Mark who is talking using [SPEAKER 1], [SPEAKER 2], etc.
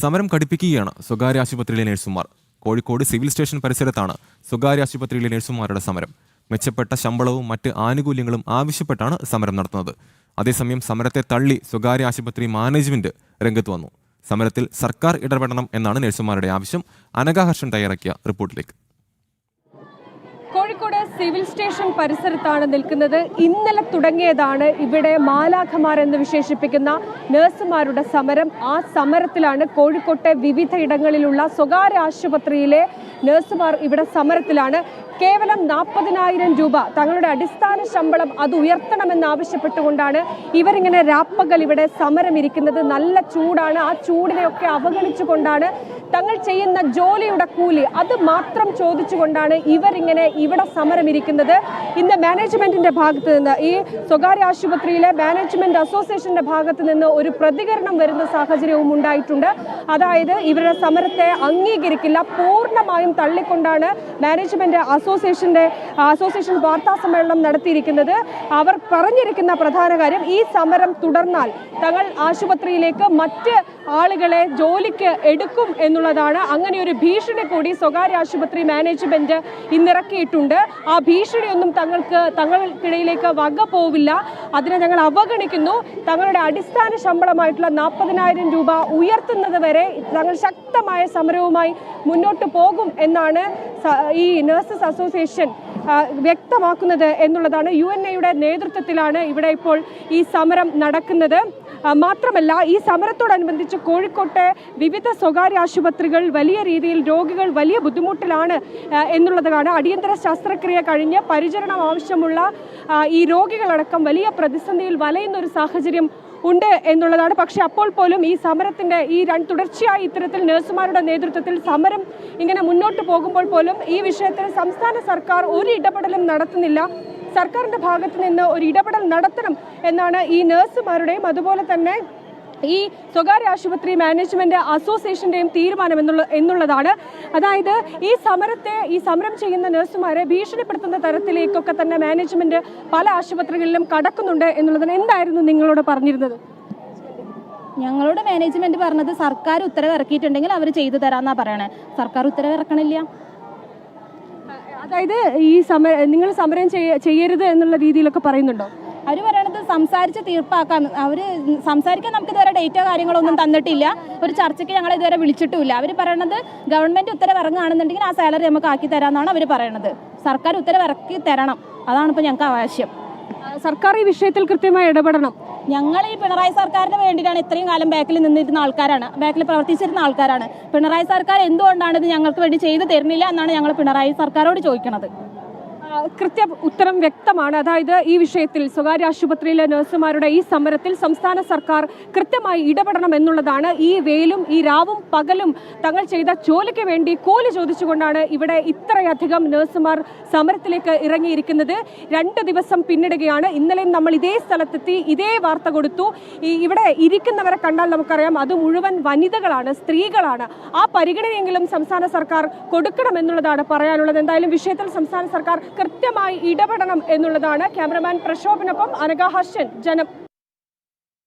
[SPEAKER 1] സമരം കടുപ്പിക്കുകയാണ് സ്വകാര്യ ആശുപത്രിയിലെ നഴ്സുമാർ. കോഴിക്കോട് സിവിൽ സ്റ്റേഷൻ പരിസരത്താണ് സ്വകാര്യ ആശുപത്രിയിലെ നഴ്സുമാരുടെ സമരം. മെച്ചപ്പെട്ട ശമ്പളവും മറ്റ് ആനുകൂല്യങ്ങളും ആവശ്യപ്പെട്ടാണ് സമരം നടത്തുന്നത്. അതേസമയം സമരത്തെ തള്ളി സ്വകാര്യ ആശുപത്രി മാനേജ്മെന്റ് രംഗത്ത് വന്നു. സമരത്തിൽ സർക്കാർ ഇടപെടണം എന്നാണ് നഴ്സുമാരുടെ ആവശ്യം. അനഘാഹർഷൻ തയ്യാറാക്കിയ റിപ്പോർട്ടിലേക്ക്.
[SPEAKER 2] കോഴിക്കോട് സിവിൽ സ്റ്റേഷൻ പരിസരത്താണ് നിൽക്കുന്നത്. ഇന്നലെ തുടങ്ങിയതാണ് ഇവിടെ മാലാഖമാർ എന്ന് വിശേഷിപ്പിക്കുന്ന നഴ്സുമാരുടെ സമരം. ആ സമരത്തിലാണ് കോഴിക്കോട്ടെ വിവിധ ഇടങ്ങളിലുള്ള സ്വകാര്യ ആശുപത്രിയിലെ നഴ്സുമാർ ഇവിടെ സമരത്തിലാണ്. കേവലം 40,000 രൂപ തങ്ങളുടെ അടിസ്ഥാന ശമ്പളം അത് ഉയർത്തണമെന്നാവശ്യപ്പെട്ടുകൊണ്ടാണ് ഇവരിങ്ങനെ രാപ്പകൽ ഇവിടെ സമരം ഇരിക്കുന്നത്. നല്ല ചൂടാണ്. ആ ചൂടിനെയൊക്കെ അവഗണിച്ചുകൊണ്ടാണ് തങ്ങൾ ചെയ്യുന്ന ജോലിയുടെ കൂലി അത് മാത്രം ചോദിച്ചുകൊണ്ടാണ് ഇവരിങ്ങനെ ഇവിടെ സമരം ഇരിക്കുന്നത്. ഇന്ന് മാനേജ്മെന്റിന്റെ ഭാഗത്ത് നിന്ന്, ഈ സ്വകാര്യ ആശുപത്രിയിലെ മാനേജ്മെന്റ് അസോസിയേഷന്റെ ഭാഗത്ത് നിന്ന് ഒരു പ്രതികരണം വരുന്ന സാഹചര്യവും ഉണ്ടായിട്ടുണ്ട്. അതായത് ഇവരുടെ സമരത്തെ അംഗീകരിക്കില്ല, പൂർണ്ണമായും തള്ളിക്കൊണ്ടാണ് മാനേജ്മെന്റ് അസോസിയേഷൻ വാർത്താ സമ്മേളനം നടത്തിയിരിക്കുന്നത്. അവർ പറഞ്ഞിരിക്കുന്ന പ്രധാന കാര്യം, ഈ സമരം തുടർന്നാൽ തങ്ങൾ ആശുപത്രിയിലേക്ക് മറ്റ് ആളുകളെ ജോലിക്ക് എടുക്കും എന്നുള്ളതാണ്. അങ്ങനെ ഒരു ഭീഷണി കൂടി സ്വകാര്യ ആശുപത്രി മാനേജ്മെന്റ് ഇന്നിറക്കിയിട്ടുണ്ട്. ആ ഭീഷണിയൊന്നും തങ്ങൾക്കിടയിലേക്ക് വക പോവില്ല, അതിനെ ഞങ്ങൾ അവഗണിക്കുന്നു. തങ്ങളുടെ അടിസ്ഥാന ശമ്പളമായിട്ടുള്ള 40,000 രൂപ ഉയർത്തുന്നത് വരെ തങ്ങൾ ശക്തമായ സമരവുമായി മുന്നോട്ട് പോകും എന്നാണ് ഈ നഴ്സസ് അസോസിയേഷൻ വ്യക്തമാക്കുന്നത് എന്നുള്ളതാണ്. UNA നേതൃത്വത്തിലാണ് ഇവിടെ ഇപ്പോൾ ഈ സമരം നടക്കുന്നത്. മാത്രമല്ല, ഈ സമരത്തോടനുബന്ധിച്ച് കോഴിക്കോട്ടെ വിവിധ സ്വകാര്യ ആശുപത്രികൾ വലിയ രീതിയിൽ രോഗികൾ വലിയ ബുദ്ധിമുട്ടിലാണ് എന്നുള്ളതാണ്. അടിയന്തര ശസ്ത്രക്രിയ കഴിഞ്ഞ് പരിചരണം ആവശ്യമുള്ള ഈ രോഗികളടക്കം വലിയ പ്രതിസന്ധിയിൽ വലയുന്ന ഒരു സാഹചര്യം ഉണ്ട് എന്നുള്ളതാണ്. പക്ഷെ അപ്പോൾ പോലും ഈ സമരത്തിന്റെ തുടർച്ചയായി ഇത്തരത്തിൽ നഴ്സുമാരുടെ നേതൃത്വത്തിൽ സമരം ഇങ്ങനെ മുന്നോട്ട് പോകുമ്പോൾ പോലും ഈ വിഷയത്തിൽ സംസ്ഥാന സർക്കാർ ഒരു ഇടപെടലും നടത്തുന്നില്ല. സർക്കാരിന്റെ ഭാഗത്ത് നിന്ന് ഒരു ഇടപെടൽ നടത്തണം എന്നാണ് ഈ നഴ്സുമാരുടെയും അതുപോലെ തന്നെ ഈ സ്വകാര്യ ആശുപത്രി മാനേജ്മെന്റ് അസോസിയേഷന്റെയും തീരുമാനം എന്നുള്ളതാണ്. അതായത് ഈ സമരം ചെയ്യുന്ന നഴ്സുമാരെ ഭീഷണിപ്പെടുത്തുന്ന തരത്തിലേക്കൊക്കെ തന്നെ മാനേജ്മെന്റ് പല ആശുപത്രികളിലും കടക്കുന്നുണ്ട് എന്നുള്ളതാണ്. എന്തായിരുന്നു നിങ്ങളോട് പറഞ്ഞിരുന്നത്?
[SPEAKER 3] ഞങ്ങളോട് മാനേജ്മെന്റ് പറഞ്ഞത് സർക്കാർ ഉത്തരവ് ഇറക്കിയിട്ടുണ്ടെങ്കിൽ അവർ ചെയ്തു തരാമെന്നാ പറയണേ. സർക്കാർ ഉത്തരവ് ഇറക്കണില്ല.
[SPEAKER 2] അതായത് നിങ്ങൾ സമരം ചെയ്യരുത് എന്നുള്ള രീതിയിലൊക്കെ പറയുന്നുണ്ടോ?
[SPEAKER 3] അവർ പറയണത് സംസാരിച്ച് തീർപ്പാക്കാം. അവർ സംസാരിക്കാൻ നമുക്ക് ഇതുവരെ ഡേറ്റോ കാര്യങ്ങളൊന്നും തന്നിട്ടില്ല. ഒരു ചർച്ചയ്ക്ക് ഞങ്ങൾ ഇതുവരെ വിളിച്ചിട്ടുമില്ല. അവർ പറയണത് ഗവൺമെന്റ് ഉത്തരവ് ഇറങ്ങുകയാണെന്നുണ്ടെങ്കിൽ ആ സാലറി നമുക്ക് ആക്കി തരാമെന്നാണ് അവർ പറയണത്. സർക്കാർ ഉത്തരവ് ഇറക്കി തരണം, അതാണ് ഇപ്പോൾ ഞങ്ങൾക്ക് ആവശ്യം.
[SPEAKER 2] സർക്കാർ ഈ വിഷയത്തിൽ കൃത്യമായി ഇടപെടണം.
[SPEAKER 3] ഞങ്ങൾ ഈ പിണറായി സർക്കാരിന് വേണ്ടിയിട്ടാണ് ഇത്രയും കാലം ബാക്കിൽ നിന്നിരുന്ന ആൾക്കാരാണ്, ബാക്കിൽ പ്രവർത്തിച്ചിരുന്ന ആൾക്കാരാണ്. പിണറായി സർക്കാർ എന്തുകൊണ്ടാണ് ഇത് ഞങ്ങൾക്ക് വേണ്ടി ചെയ്തു തരുന്നില്ല എന്നാണ് ഞങ്ങൾ പിണറായി സർക്കാരോട് ചോദിക്കുന്നത്.
[SPEAKER 2] കൃത്യ ഉത്തരം വ്യക്തമാണ്. അതായത് ഈ വിഷയത്തിൽ സ്വകാര്യ ആശുപത്രിയിലെ നഴ്സുമാരുടെ ഈ സമരത്തിൽ സംസ്ഥാന സർക്കാർ കൃത്യമായി ഇടപെടണം എന്നുള്ളതാണ്. ഈ വെയിലും ഈ രാവും പകലും തങ്ങൾ ചെയ്ത ജോലിക്ക് വേണ്ടി കൂലി ചോദിച്ചുകൊണ്ടാണ് ഇവിടെ ഇത്രയധികം നഴ്സുമാർ സമരത്തിലേക്ക് ഇറങ്ങിയിരിക്കുന്നത്. 2 ദിവസം പിന്നിടുകയാണ്. ഇന്നലെയും നമ്മൾ ഇതേ സ്ഥലത്തെത്തി ഇതേ വാർത്ത കൊടുത്തു. ഇവിടെ ഇരിക്കുന്നവരെ കണ്ടാൽ നമുക്കറിയാം അത് മുഴുവൻ വനിതകളാണ്, സ്ത്രീകളാണ്. ആ പരിഗണനയെങ്കിലും സംസ്ഥാന സർക്കാർ കൊടുക്കണമെന്നുള്ളതാണ് പറയാനുള്ളത്. എന്തായാലും വിഷയത്തിൽ സംസ്ഥാന സർക്കാർ കൃത്യമായി ഇടപെടണം എന്നുള്ളതാണ്. ക്യാമറമാൻ പ്രശോഭനൊപ്പം അനഘാഹർഷൻ, ജനം.